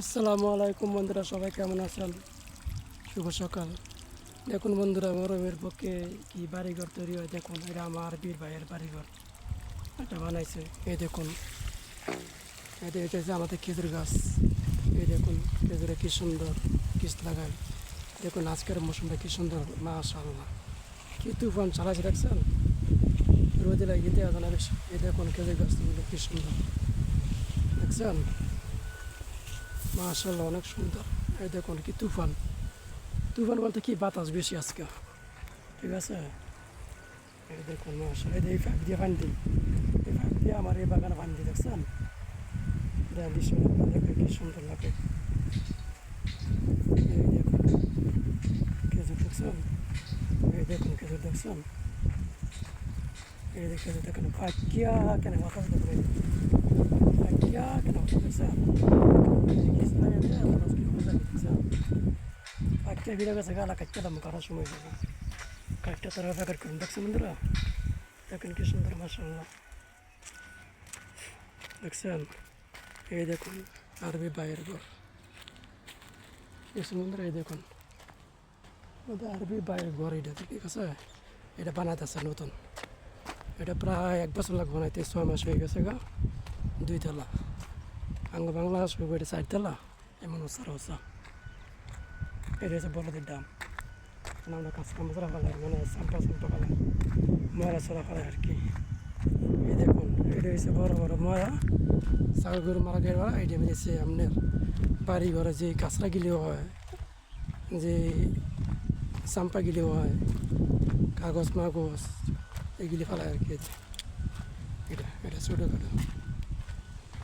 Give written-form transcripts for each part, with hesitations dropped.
আসসালামু আলাইকুম বন্ধুরা, সবাই কেমন আছেন? শুভ সকাল। দেখুন বন্ধুরা, মরমের পক্ষে কি বাড়িঘর তৈরি হয় দেখুন। এটা আমার বীর ভাইয়ের বাড়িঘর, এটা বানাইছে। এই দেখুন, এটা হচ্ছে আমাদের খেজুর গাছ। এই দেখুন খেজুরে কি সুন্দর কিস লাগায়। দেখুন আজকের মৌসুমটা কি সুন্দর, মাশাআল্লাহ। কি তুফান চালাচ্ছে দেখছেন, রোদে লাগিয়ে দেওয়া যায় না বেশি। এই দেখুন খেজুর গাছগুলো কি সুন্দর দেখছেন, মাশাআল্লাহ অনেক সুন্দর। এই দেখুন কি তুফান, তুফান বলতে কি বাতাস বেশি আজকে, ঠিক আছে। এই দেখুন মাশাআল্লাহ, এই ফাঁক দিয়ে পানি দিই, এই ফাঁক দিয়ে আমার এই বাগানে পানি দিই দেখছেন। দৃশ্যটা দেখে কি সুন্দর লাগে। এই দেখুন খেজুর দেখছেন, এই দেখুন খেজুর দেখছেন, এই খেজুর দেখেন ফাঁকিয়া কেন বাতাস দেখবেন, ফাঁকিয়া কেন দেখছেন, দেখছেন ফাঁকিয়া ভিড়ে গেছে গালা কাটতে দাম কাটার সময় যাবে, কাটটা তারা প্যাকেট করুন দেখছেন বন্ধুরা। দেখেন কি সুন্দর মাশাআল্লাহ দেখছেন। এই দেখুন আরবি বাইরের ঘর দেখছেন বন্ধুরা। এই দেখুন ওদের আরবি বাইরের ঘর, এটা ঠিক আছে। এটা বানাইতেছে নতুন, এটা প্রায় 1 বছর লাগবে বানাইতে, 6 মাস হয়ে গেছে গা। 2 তলা আঙ্গ বাংলা আসবে, এটা 4 তলা এমন উৎসাহ উৎসাহ। এটা হচ্ছে বড়দের ডাম, আমরা কাজ কাম করা ফেলাই, মানে চাম্পা চাম্পা ফেলাই, ময়লা চলা ফেলাই আর কি। এই দেখুন এটা হচ্ছে বড় বড় ময়লা, ছাগল গরু মারা গেলে এটা মেরেছে আপনার বাড়ি ঘরে যে কাঁচরা গিলেও হয়, যে চাম্পা গিলেও হয়, কাগজ মাগজ এগুলি ফেলায় আর কি। এটা এটা ছোটোখাটো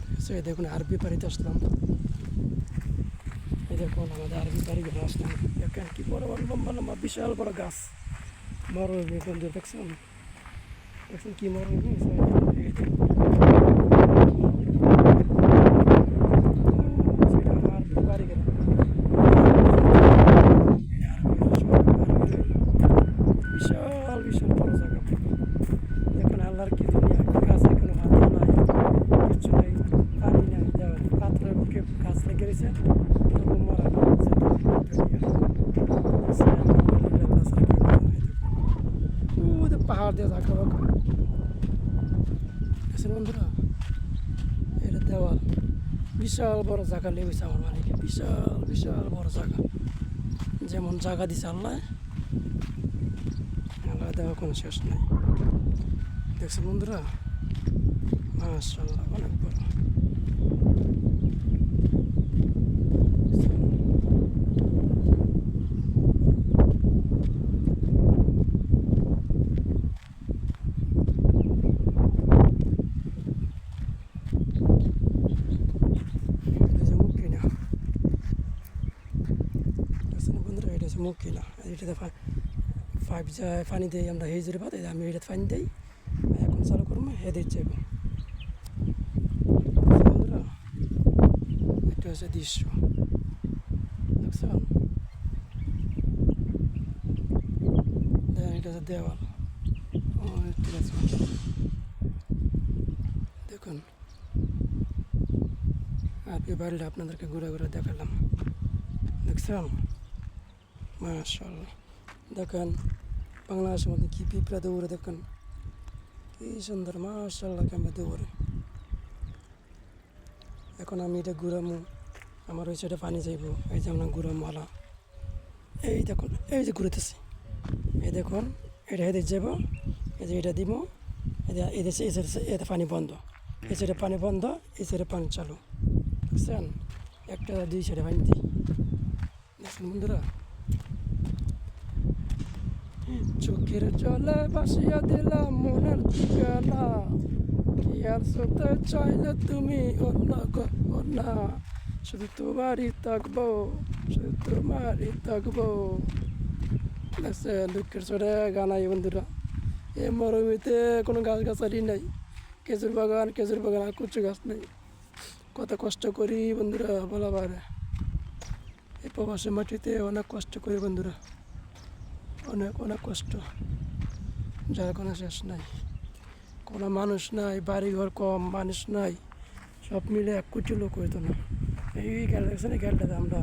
ঠিক আছে। দেখুন আরবি বাড়িতে আসলাম, এই দেখুন আমাদের আরবি বাড়ি ঘরে আসলাম। দেখেন কি বড় বড় লম্বা লম্বা বিশাল বড় গাছ, মরুভূমি বন্ধু দেখছেন, দেখছেন কি মরুভূমি। এই দেখুন সেটা আমার বাড়ি গেল, বিশাল বিশাল বড় জায়গা। দেখুন আল্লাহর কি দুনিয়া, গাছ এখনো হাতে নাই, কিছু নাই, পানি নাই, দেওয়া পাত্রের বুকে গাছ লেগে রয়েছে, তবু মরা না পাহাড় দিয়ে থাকা বাঁকা দেখছেন বন্ধুরা। এটা দেওয়াল, বিশাল বড় জায়গা লেগেছে আমার মালিকে, বিশাল বিশাল বড় জায়গা। যেমন জায়গা দিছে আল্লাহ, আল্লাহ দেওয়া কোনো শেষ নাই। দেখছেন বন্ধুরা মাশাআল্লাহ অনেক বড়। মুখ কিনা দেখছেন বন্ধুরা, এটা হচ্ছে মুখ কিনা। এটাতে পাইপ যায় পানি দেয়, আমরা হেজুরে পাতে আমি এটা পানি দিই, এখন চালু করবো হেদের যাবো বন্ধুরা। এটা হচ্ছে দৃশ্য দেখছেন, এটা হচ্ছে দেওয়াল। ও ঠিক আছে, দেখুন আপনি বাড়িটা আপনাদেরকে ঘুরে ঘুরে দেখালাম দেখছেন মাশাআল্লাহ। দেখেন বাংলাদেশের মধ্যে কি পিঁপড়া দৌড়ে, দেখেন কি সুন্দর মাশাআল্লাহ কেমন দৌড়ে। এখন আমি এটা ঘুরামো, আমার ওই সাইডে পানি যাইব, এই যে আমরা ঘুরামো আলা, এই দেখুন এই যে ঘুরেতেছি, এই দেখুন এটা হেঁটে যাব, এই যে এটা দিব, এই সাইডে এতে পানি বন্ধ, এই সাইডে পানি বন্ধ, এই সাইডে পানি চালু বুঝছেন। একটা 2 সাইডে পানি দিই দেখছেন বন্ধুরা। চোখের জলে বাসিয়া দিলাম মনের ঠিকানা, কি আর সতে চাইলে তুমি অন্য না, শুধু তোমারই থাকবো, শুধু তোমারই থাকবো দেখছেন। দুঃখের চড়ে গানাই বন্ধুরা, এই মরুভূমিতে কোনো গাছ গাছালি নাই, খেজুর বাগান আর কচু গাছ নেই। কত কষ্ট করি বন্ধুরা বলা পারে, এই প্রবাসী মাটিতে অনেক কষ্ট করি বন্ধুরা, অনেক অনেক কষ্ট, যার কোনো শেষ নাই। কোনো মানুষ নাই, বাড়িঘর কম, মানুষ নাই, সব মিলে 1 কোটি লোক হইতো না। এই খেলা দেখছেন, এই খেলাটাতে আমরা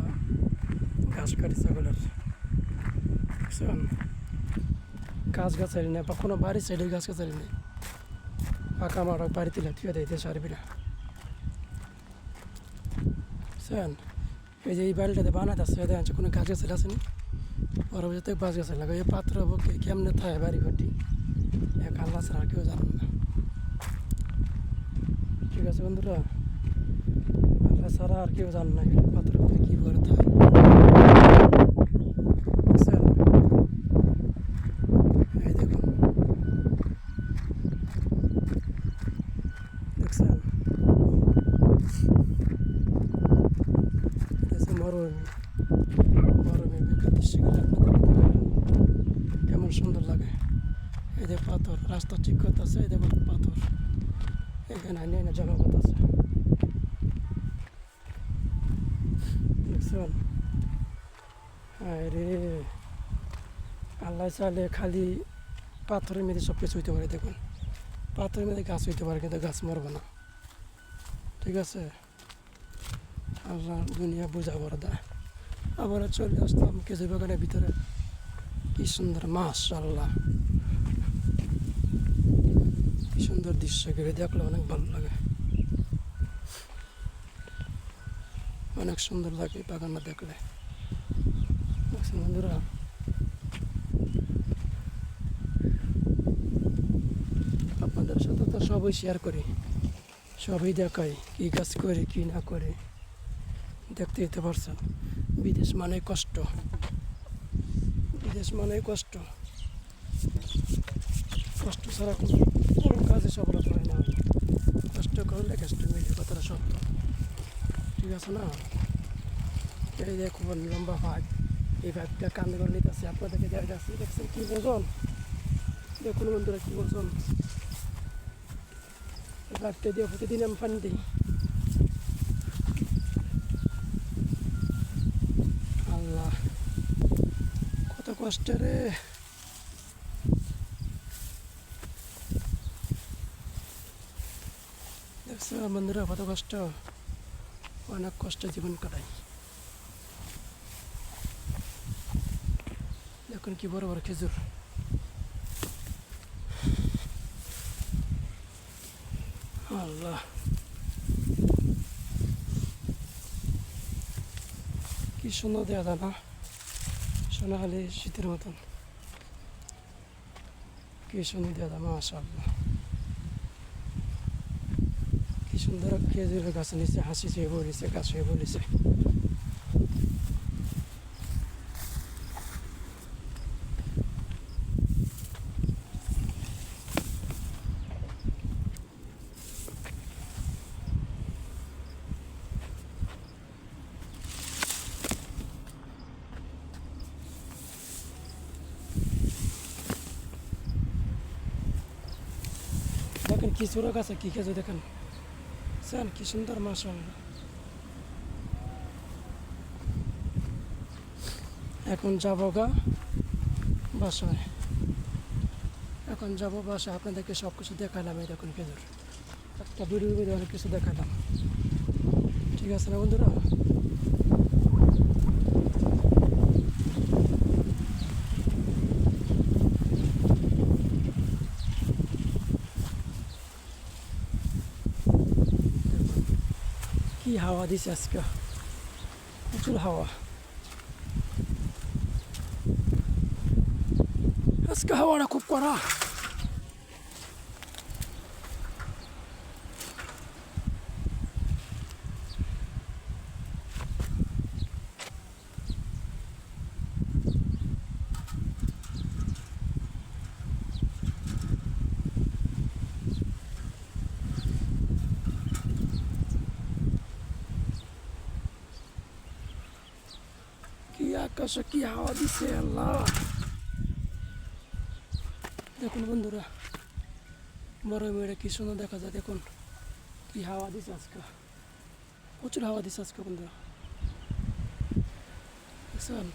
ঘাস কাটি ছাগলের, বুঝছেন? গাছ গাছালি নেই বা কোনো বাড়ির সাইডে গাছ গাছালি নেই, ফাঁকা মাঠক বাড়িতে থুয়ে দেয় দেশ আরবিরা, বুঝছেন? এই যে এই বাড়িটাতে বানাতে আসছে দেখেন কোনো গাছ গাছালি আসেনি, পরবর্তীতে গাছ গাছালি লাগে। এই পাত্র কেমনে থাকে বাড়ি ঘরটি এক আল্লাহ ছাড়া আর কেউ জানেন না। ঠিক আছে বন্ধুরা, আল্লাহ ছাড়া আর কেউ জান না পাত্র কী করে থাকে, বুঝছেন? এই দেখুন, দেখছেন? মরুভূমি, মরুভূমি বেকার দৃশ্যগুলো আপনাদের কেমন সুন্দর লাগে। এই যে পাথর, রাস্তা ঠিক করতেছে, এই দেখুন পাথর, এখানে আনি না জনপথ আছে, দেখছেন? রে আল্লাহ চাইলে খালি পাথরের মধ্যে সব কিছু হইতে পারে। দেখুন পাথরের মধ্যে গাছ হইতে পারে, কিন্তু গাছ মরবে না, ঠিক আছে? আল্লাহ দুনিয়া বোঝা বড় দেয়। আবার চলে আসলাম খেজুর বাগানের ভিতরে, কি সুন্দর, মাশাআল্লাহ, কি সুন্দর দৃশ্য, ঘিরে দেখলে অনেক ভালো লাগে, অনেক সুন্দর লাগে বাগানটা দেখলে, বুঝছেন বন্ধুরা? আপনাদের সাথে তো সবই শেয়ার করি, সবই দেখাই, কী কাজ করে কী না করে, দেখতে যেতে পারছেন। বিদেশ মানে কষ্ট, বিদেশ মানে কষ্ট, কষ্ট ছাড়া কোনো কাজে সফলতা হয় না। কষ্ট করলে কষ্ট মিলে, কথাটা সত্য, ঠিক আছে না? এই দেখুন লম্বা পাইপ, এই পাইপটা কান্দ করে নিতেছে, আপনাদেরকে দেখাচ্ছি, দেখছেন কী ওজন, দেখুন বন্ধুরা কী ওজন। এই পাইপটা দিয়ে প্রতিদিন আমি পানি দিই, আল্লাহ কত কষ্ট রে। দেখছো বন্ধুরা কত কষ্ট, অনেক কষ্ট জীবন কাটাই। দেখুন কি বড় বড় খেজুর, আল্লাহ কি সুন্দর দেওয়া যায় না, সোনালি শীতের মতন, কি সুন্দর দেওয়া যায়, মাশাআল্লাহ। কি সুন্দর খেজুরের গাছের নিচে হাসি চেয়ে বলেছে, গাছ হয়ে বলেছে। দেখেন কি চূড়া গাছে কি খেজুর, দেখেন স্যার কি সুন্দর, মাশাআল্লাহ। এখন যাবো গা বাসায়, এখন যাবো বাসায়, আপনাদেরকে সব কিছু দেখালাম। এই দেখুন খেজুর, একটা ভিডিওর মধ্যে অনেক কিছু দেখালাম, ঠিক আছে না বন্ধুরা? কি হাওয়া দিছে আজকে, প্রচুর হাওয়া, আজকে হাওয়াটা খুব কড়া। কি আকাশে কি হাওয়া দিছে, আল্লাহ। দেখুন বন্ধুরা বড় মেয়েরা কি সুন্দর দেখা যায়, দেখুন কি হাওয়া দিছে আজকে, প্রচুর হাওয়া দিছে আজকে বন্ধুরা, বুঝছেন?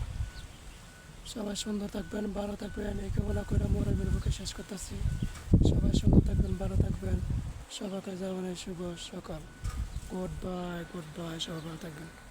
সবাই সুন্দর থাকবেন, ভালো থাকবেন, এই কামনা করে মরমের বুকে শেষ করতেছি। সবাই সুন্দর থাকবেন, ভালো থাকবেন, সবাইকে জানাই শুভ সকাল। গুড বাই, সবাই ভালো থাকবেন।